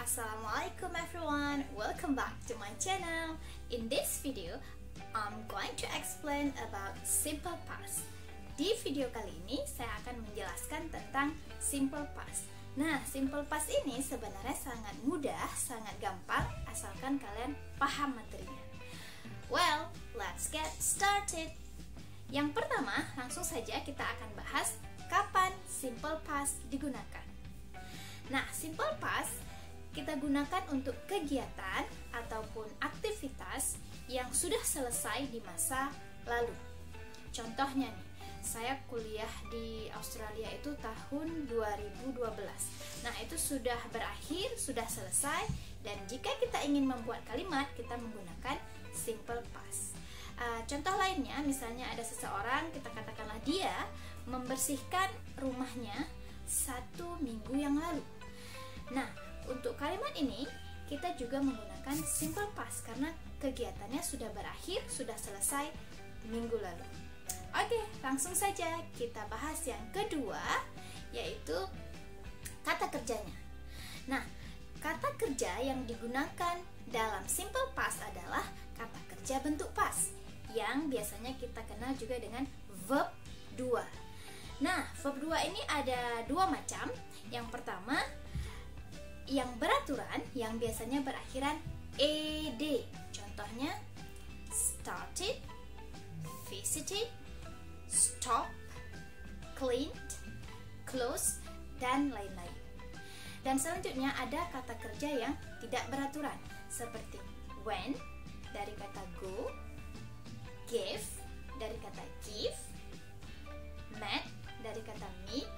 Assalamualaikum everyone, welcome back to my channel. In this video, I'm going to explain about simple past. Di video kali ini, saya akan menjelaskan tentang simple past. Nah, simple past ini sebenarnya sangat mudah, sangat gampang, asalkan kalian paham materinya. Well, let's get started. Yang pertama, langsung saja kita akan bahas kapan simple past digunakan. Nah, simple past kita gunakan untuk kegiatan ataupun aktivitas yang sudah selesai di masa lalu. Contohnya nih, saya kuliah di Australia itu tahun 2012. Nah, itu sudah berakhir, sudah selesai, dan jika kita ingin membuat kalimat, kita menggunakan simple past. Contoh lainnya, misalnya ada seseorang, kita katakanlah dia membersihkan rumahnya 1 minggu yang lalu. Nah, untuk kalimat ini kita juga menggunakan simple past karena kegiatannya sudah berakhir, sudah selesai minggu lalu. Oke, langsung saja kita bahas yang kedua, yaitu kata kerjanya. Nah, kata kerja yang digunakan dalam simple past adalah kata kerja bentuk past, yang biasanya kita kenal juga dengan verb 2. Nah, verb 2 ini ada dua macam. Yang pertama, yang beraturan, yang biasanya berakhiran ed. Contohnya started, visited, stop, cleaned, closed, dan lain-lain. Dan selanjutnya ada kata kerja yang tidak beraturan, seperti went dari kata go, gave dari kata give, met dari kata meet,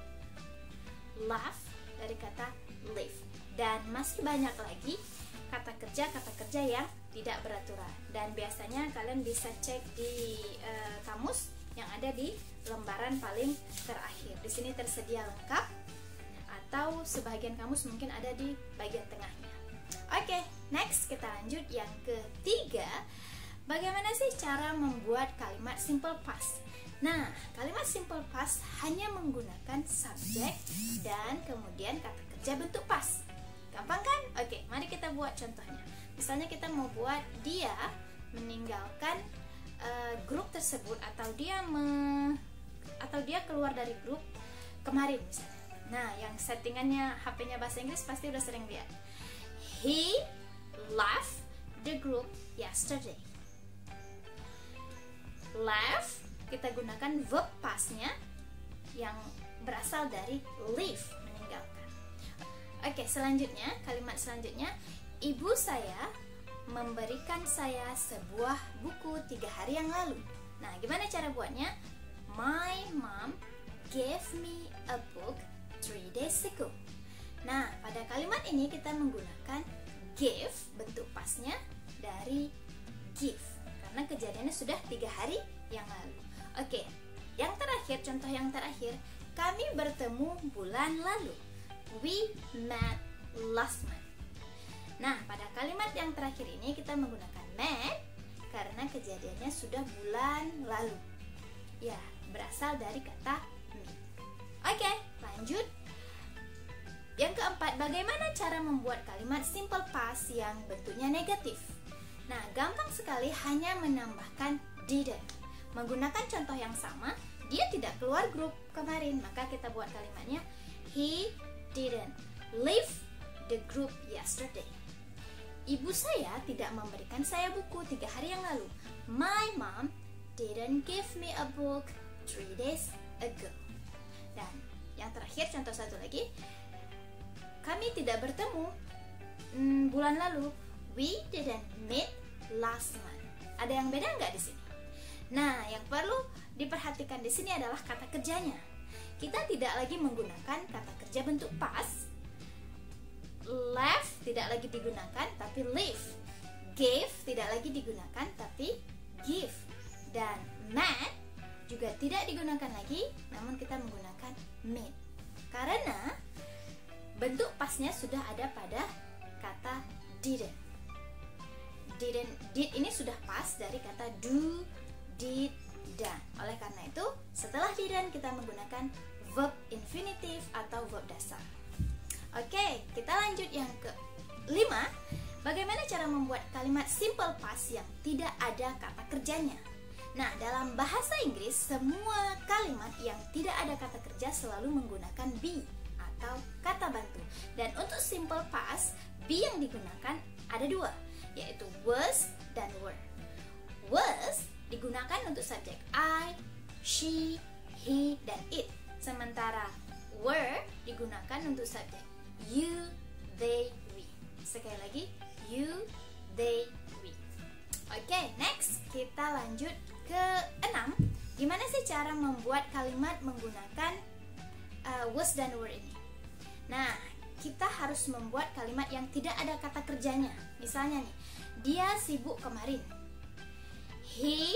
laugh dari kata live. Dan masih banyak lagi kata kerja yang tidak beraturan. Dan biasanya kalian bisa cek di kamus yang ada di lembaran paling terakhir. Di sini tersedia lengkap, atau sebagian kamus mungkin ada di bagian tengahnya. Oke, next kita lanjut yang ketiga. Bagaimana sih cara membuat kalimat simple past? Nah, kalimat simple past hanya menggunakan subjek dan kemudian kata kerja bentuk past. Gampang kan? Oke, mari kita buat contohnya. Misalnya kita mau buat dia meninggalkan grup tersebut, atau dia keluar dari grup kemarin misalnya. Nah, yang settingannya HP-nya bahasa Inggris pasti udah sering lihat. He left the group yesterday. Left kita gunakan verb past-nya yang berasal dari leave, meninggalkan. Oke, selanjutnya, kalimat selanjutnya, ibu saya memberikan saya sebuah buku 3 hari yang lalu. Nah, gimana cara buatnya? My mom gave me a book 3 days ago. Nah, pada kalimat ini kita menggunakan give, bentuk pastnya dari give, karena kejadiannya sudah 3 hari yang lalu. Oke, yang terakhir, contoh yang terakhir, kami bertemu bulan lalu. We met last month. Nah, pada kalimat yang terakhir ini kita menggunakan met karena kejadiannya sudah bulan lalu. Ya, berasal dari kata meet. Oke, lanjut. Yang keempat, bagaimana cara membuat kalimat simple past yang bentuknya negatif? Nah, gampang sekali, hanya menambahkan didn't. Menggunakan contoh yang sama, dia tidak keluar grup kemarin, maka kita buat kalimatnya he didn't leave the group yesterday. Ibu saya tidak memberikan saya buku 3 hari yang lalu. My mom didn't give me a book 3 days ago. Dan yang terakhir, contoh satu lagi, kami tidak bertemu bulan lalu. We didn't meet last month. Ada yang beda nggak di sini? Nah, yang perlu diperhatikan di sini adalah kata kerjanya. Kita tidak lagi menggunakan kata kerja bentuk past. Left tidak lagi digunakan, tapi leave. Gave tidak lagi digunakan, tapi give. Dan met juga tidak digunakan lagi, namun kita menggunakan meet. Karena bentuk pastnya sudah ada pada kata didn't. Did ini sudah pas dari kata do, did, done. Oleh karena itu, setelah didn't kita menggunakan verb infinitif atau verb dasar. Oke, kita lanjut yang 5. Bagaimana cara membuat kalimat simple past yang tidak ada kata kerjanya? Nah, dalam bahasa Inggris, semua kalimat yang tidak ada kata kerja selalu menggunakan be atau kata bantu. Dan untuk simple past, be yang digunakan ada dua, yaitu was dan were. Was digunakan untuk subjek I, she, he, dan it. Sementara were digunakan untuk subjek you, they, we. Sekali lagi, you, they, we. Oke, next kita lanjut ke 6. Gimana sih cara membuat kalimat menggunakan was dan were ini? Nah, kita harus membuat kalimat yang tidak ada kata kerjanya. Misalnya nih, dia sibuk kemarin. He,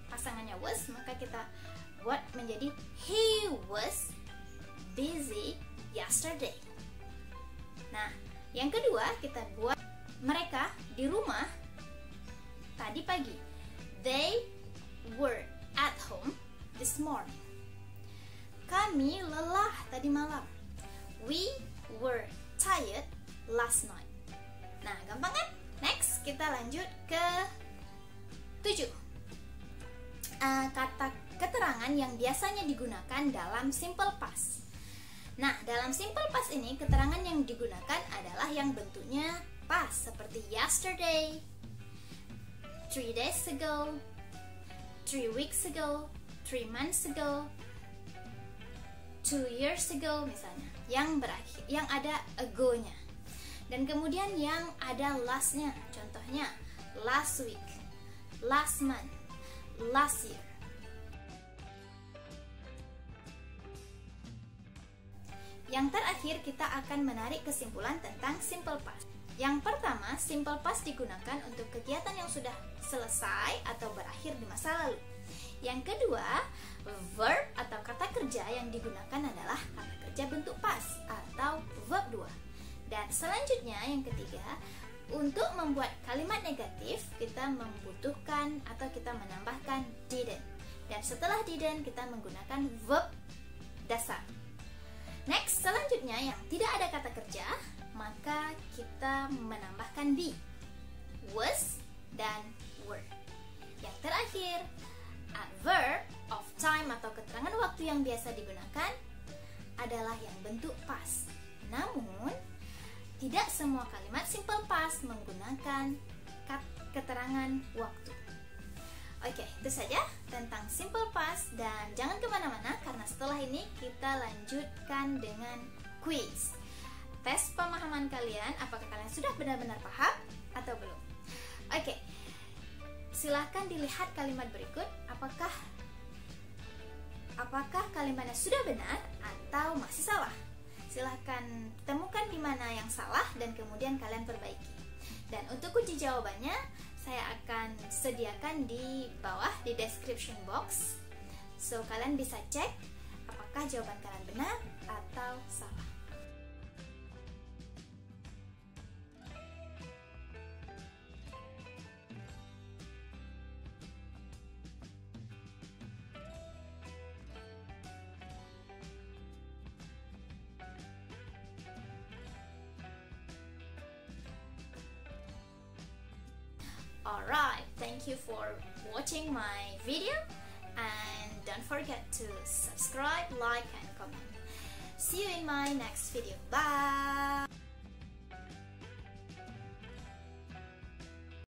pasangannya was, maka kita buat menjadi he was busy yesterday. Nah, yang kedua kita buat mereka di rumah tadi pagi. They were at home this morning. Kami lelah tadi malam. We were tired last night. Nah, gampang kan? Next, kita lanjut ke 7. Kata keterangan yang biasanya digunakan dalam simple past. Nah, dalam simple past ini, keterangan yang digunakan adalah yang bentuknya past, seperti yesterday, 3 days ago, 3 weeks ago, 3 months ago, 2 years ago misalnya, yang berakhir, yang ada ago-nya. Dan kemudian yang ada last-nya, contohnya last week, last month, last year. Yang terakhir, kita akan menarik kesimpulan tentang simple past. Yang pertama, simple past digunakan untuk kegiatan yang sudah selesai atau berakhir di masa lalu. Yang kedua, verb atau kata kerja yang digunakan adalah kata kerja bentuk past atau verb 2. Dan selanjutnya, yang ketiga, untuk membuat kalimat negatif, kita membutuhkan atau kita menambahkan didn't. Dan setelah didn't, kita menggunakan verb dasar. Next, selanjutnya yang tidak ada kata kerja, maka kita menambahkan be, was, dan were. Yang terakhir, adverb of time atau keterangan waktu yang biasa digunakan adalah yang bentuk past. Namun, tidak semua kalimat simple past menggunakan keterangan waktu. Oke, itu saja tentang simple past, dan jangan kemana-mana karena setelah ini kita lanjutkan dengan quiz. Tes pemahaman kalian, apakah kalian sudah benar-benar paham atau belum? Oke, silahkan dilihat kalimat berikut, apakah kalimatnya sudah benar atau masih salah. Silahkan temukan di mana yang salah dan kemudian kalian perbaiki. Dan untuk kunci jawabannya, saya akan sediakan di bawah di description box. So, kalian bisa cek apakah jawaban kalian benar atau salah. Alright, thank you for watching my video, and don't forget to subscribe, like, and comment. See you in my next video. Bye!